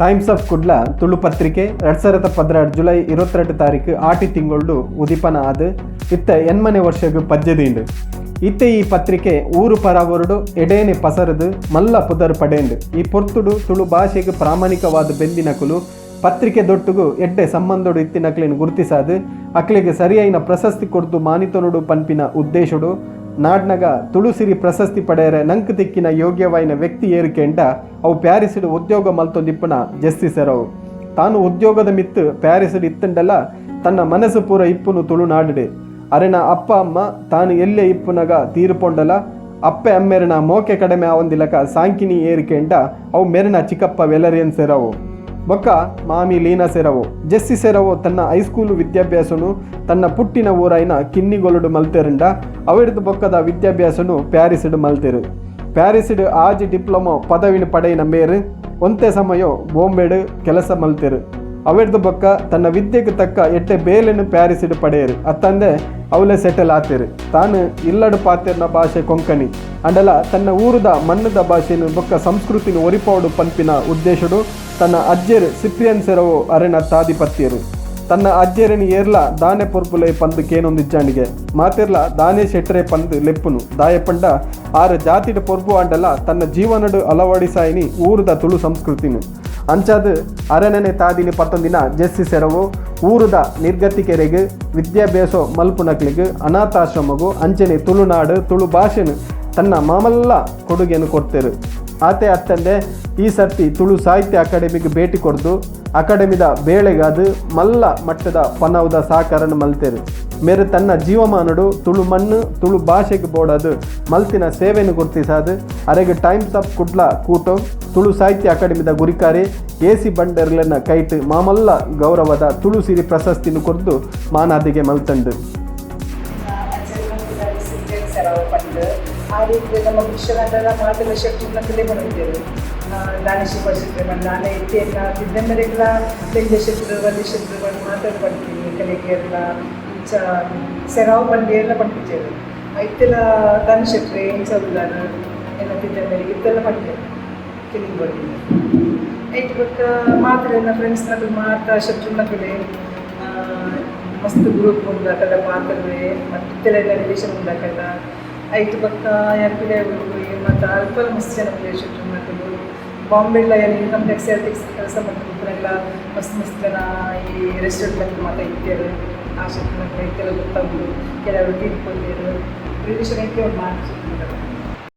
Times of Kudla Tulu ಪತ್ರಿಕೆ 2016 July 22 ತಾರೀಕು ಆಟಿ ತಿಂಗಳು ಉದಿಪನ ಆದು ಇತ್ತ ಎನ್ಮನೆ ವರ್ಷಗೂ ಪಜ್ಜದೀಂಡು. ಇತ್ತೆ ಈ ಪತ್ರಿಕೆ ಊರು ಪರವರುಡು ಎಡೇನೆ ಪಸರದು ಮಲ್ಲ ಪುದರ್ ಪಡೇಂಡು. ಈ ಪೊರ್ತುಡು ತುಳು ಭಾಷೆಗೆ ಪ್ರಾಮಾಣಿಕವಾದ ಬೆಂದಿನಕುಲು ಪತ್ರಿಕೆ ದೊಟ್ಟುಗು ಎಡ್ಡೆ ಸಂಬಂಧಡು ಇತ್ತಿನಕ್ಲಿನ ಗುರುತಿಸಾದು ಅಕ್ಲಿಗೆ ಸರಿಯಾಯಿನ ಪ್ರಶಸ್ತಿ ಕೊಡ್ದು ಮಾನಿತನುಡು ಪನ್ಪಿನ ಉದ್ದೇಶಡು ನಾಡ್ನಗ ತುಳುಸಿರಿ ಪ್ರಶಸ್ತಿ ಪಡೆಯರೆ ನಂಕ್ ತಿಕ್ಕಿನ ಯೋಗ್ಯವಾಯಿನ ವ್ಯಕ್ತಿ ಏರಿಕೆಂಡ ಅವು ಪ್ಯಾರಿಸಿಡು ಉದ್ಯೋಗ ಮಲ್ತೊಂದಿಪ್ಪನ ಜಸ್ತಿಸರವು. ತಾನು ಉದ್ಯೋಗದ ಮಿತ್ತು ಪ್ಯಾರಿಸಿಡು ಇತ್ತಂಡಲ್ಲ ತನ್ನ ಮನಸ್ಸು ಪೂರ ಇಪ್ಪುನು ತುಳುನಾಡಿಡೆ. ಅರೆನ ಅಪ್ಪ ಅಮ್ಮ ತಾನು ಎಲ್ಲೇ ಇಪ್ಪುನಗ ತೀರ್ಪೊಂಡಲ ಅಪ್ಪೆ ಅಮ್ಮೆರನ ಮೋಕೆ ಕಡಿಮೆ ಆವಂದಿಲಕ ಸಾಂಕಿನಿ ಏರಿಕೆಂಡ ಅವು ಮೆರನ ಚಿಕ್ಕಪ್ಪ ವೆಲರಿಯನ್ ಸೆರವು ಬೊಕ್ಕ ಮಾಮಿ ಲೀನಾ ಸೆರವು. ಜೆಸ್ಸಿ ಸೆರವು ತನ್ನ ಹೈಸ್ಕೂಲು ವಿದ್ಯಾಭ್ಯಾಸನು ತನ್ನ ಪುಟ್ಟಿನ ಊರಾಯಿನ ಕಿನ್ನಿಗೊಲುಡು ಮಲ್ತೆರಂಡ ಅವಿಡ್ದು ಬೊಕ್ಕದ ವಿದ್ಯಾಭ್ಯಾಸನು ಪ್ಯಾರಿಸಿಡು ಮಲ್ತೆರು. ಪ್ಯಾರಿಸಿಡು ಆಜಿ ಡಿಪ್ಲೊಮೊ ಪದವಿನ ಪಡೆಯಿನ ಮೇರು ಒಂತೆ ಸಮಯ ಬೊಂಬೆಡು ಕೆಲಸ ಮಲ್ತೆರು. ಅವಿಡ್ದು ಬೊಕ್ಕ ತನ್ನ ವಿದ್ಯೆಗೆ ತಕ್ಕ ಎಟ್ಟೆ ಬೇಲೆನು ಪ್ಯಾರಿಸಿಡು ಪಡೆಯರು ಅತ್ತಂದೆ ಅವಲೇ ಸೆಟಲ್ ಆತೇರು. ತಾನು ಇಲ್ಲಡು ಪಾತೆರ್ನ ಭಾಷೆ ಕೊಂಕಣಿ ಅಂಡಲ ತನ್ನ ಊರುದ ಮಣ್ಣದ ಭಾಷೆನು ಬೊಕ್ಕ ಸಂಸ್ಕೃತಿನ ಒರಿಪೋಡು ಪನ್ಪಿನ ಉದ್ದೇಶಡು ತನ್ನ ಅಜ್ಜೇರು ಸಿಪ್ರಿಯನ್ ಸೆರವು ಅರೆನ ತಾದಿಪತ್ಯರು. ತನ್ನ ಅಜ್ಜೇರನಿ ಏರ್ಲ ದಾನೆ ಪೊರ್ಪುಲೆ ಪಂದು ಕೇನೊಂದಿಜ್ಜಾಣಿಗೆ ಮಾತೆರ್ಲ ದಾನೆ ಶೆಟ್ರೆ ಪಂದು ಲೆಪ್ಪುನು ದಾಯಪಂಡ ಆರು ಜಾತಿಡ ಪೊರ್ಪು ಅಂಡಲ ತನ್ನ ಜೀವನಡು ಅಳವಡಿಸಾಯಿನಿ ಊರುದ ತುಳು ಸಂಸ್ಕೃತಿನು ಅಂಚಾದು ಅರನನೆ ತಾದಿನಿ ಪತ್ತೊಂದಿನ ಜೆಸ್ಸಿ ಸೆರವು ಊರುದ ನಿರ್ಗತಿಕೆರೆಗೆ ವಿದ್ಯಾಭ್ಯಾಸ ಮಲ್ಪುನಕ್ಲಿಗೆ ಅನಾಥಾಶ್ರಮಗೂ ಅಂಚನೆ ತುಳುನಾಡು ತುಳು ಭಾಷೆನು ತನ್ನ ಮಾಮಲ್ಲ ಕೊಡುಗೆಯನ್ನು ಕೊಡ್ತೇರು. ಆತೆ ಅತ್ತಂದೆ ಈ ಸರ್ತಿ ತುಳು ಸಾಹಿತ್ಯ ಅಕಾಡೆಮಿಗೆ ಭೇಟಿ ಕೊಡ್ದು ಅಕಾಡೆಮಿದ ಬೇಳೆಗಾದು ಮಲ್ಲ ಮಟ್ಟದ ಪನವದ ಸಾಕಾರನ್ನು ಮಲ್ತೇರು. ಮೇರೆ ತನ್ನ ಜೀವಮಾನಡು ತುಳು ಮಣ್ಣು ತುಳು ಭಾಷೆಗೆ ಬೋಡದು ಮಲ್ತಿನ ಸೇವೆಯನ್ನು ಗುರುತಿಸಾದು ಅರೆಗೆ ಟೈಮ್ಸ್ ಆಫ್ ಕುಡ್ಲ ಕೂಟು ತುಳು ಸಾಹಿತ್ಯ ಅಕಾಡೆಮಿದ ಗುರಿಕಾರಿ AC ಬಂಡರ್ಲನ ಕೈಟ್ ಮಾಮಲ್ಲ ಗೌರವದ ತುಳು ಸಿರಿ ಪ್ರಶಸ್ತಿನ ಕೊರ್ದು ಮಾನಾದಿಗೆ ಮಲ್ತಂಡು. ಆ ರೀತಿ ನಮ್ಮ ಶಿಕ್ಷಕರ ಮಾತೆಲ್ಲ ಶಕ್ತಿನಲ್ಲೇ ಬಂದಿದ್ದೇವೆ. ದಾನೇಶಿ ಪರಿಸ್ಥಿತಿ ನಾನೇ ಇತ್ತೆಲ್ಲ ತಿದ್ದೆಂಬರೆಲ್ಲ ಬೆಂಜ ಶತ್ರು ವಲ್ಲಿ ಶತ್ರುಗಳು ಮಾತಾಡಿ ಬರ್ತೀನಿ ಕಲೆಗೆಲ್ಲ ಇಂಚ ಸೆರಾವು ಬಂಡಿ ಎಲ್ಲ ಪಡ್ತಿದ್ದೇವೆ. ಇತ್ತೆಲ್ಲ ದಾನಶೆಟ್ರೆ ಇಂಚವುದಾರ ಎಲ್ಲ ತಿದ್ದೆಂಬರಿಗೆ ಇತ್ತೆಲ್ಲ ಪಡ್ತೇವೆ ಕೆಲಿಗೆ ಬರ್ತೀನಿ. ಐದು ಬಕ್ಕ ಮಾತ್ರ ಎಲ್ಲ ಫ್ರೆಂಡ್ಸ್ನಾಗ ಮಾತಾ ಶತ್ರುನಕಲೆ ಮಸ್ತ್ ಗ್ರೂಪ್ ಉಂದಾಕಲ್ಲ ಮಾತಲ್ವೇ ಮತ್ತು ಇತ್ತೆಲ್ಲ ರಿಲೇಷನ್ ಉಂದಾಕಲ್ಲ ಐದು ಪಕ್ಕ ಯಾಪಿಲೆ ಮತ್ತು ಅಲ್ಪ ಮಸ್ತ್ ಜನ ಶತ್ರು ಮಾಡ್ತಿದ್ರು. ಬಾಂಬೆಲ್ಲ ಏನು ಇನ್ಕಮ್ ಟ್ಯಾಕ್ಸ್ ಕೆಲಸ ಮಾಡ್ತಿದ್ದರೆಲ್ಲ ಮಸ್ತ್ ಮಸ್ತ್ ಜನ ಈ ರೆಸ್ಟೋರೆಂಟ್ ಮಾತಾ ಇದ್ದೇವೆ. ಆ ಶತ್ರು ಇತ್ತೆಲ್ಲ ಗೊತ್ತಾಗೋದು ಕೆಲವರು ತೀರ್ಕೊಂಡಿರು ರಿಲೇಷನ್ ಐತೆ ಒಂದು ಮಾತು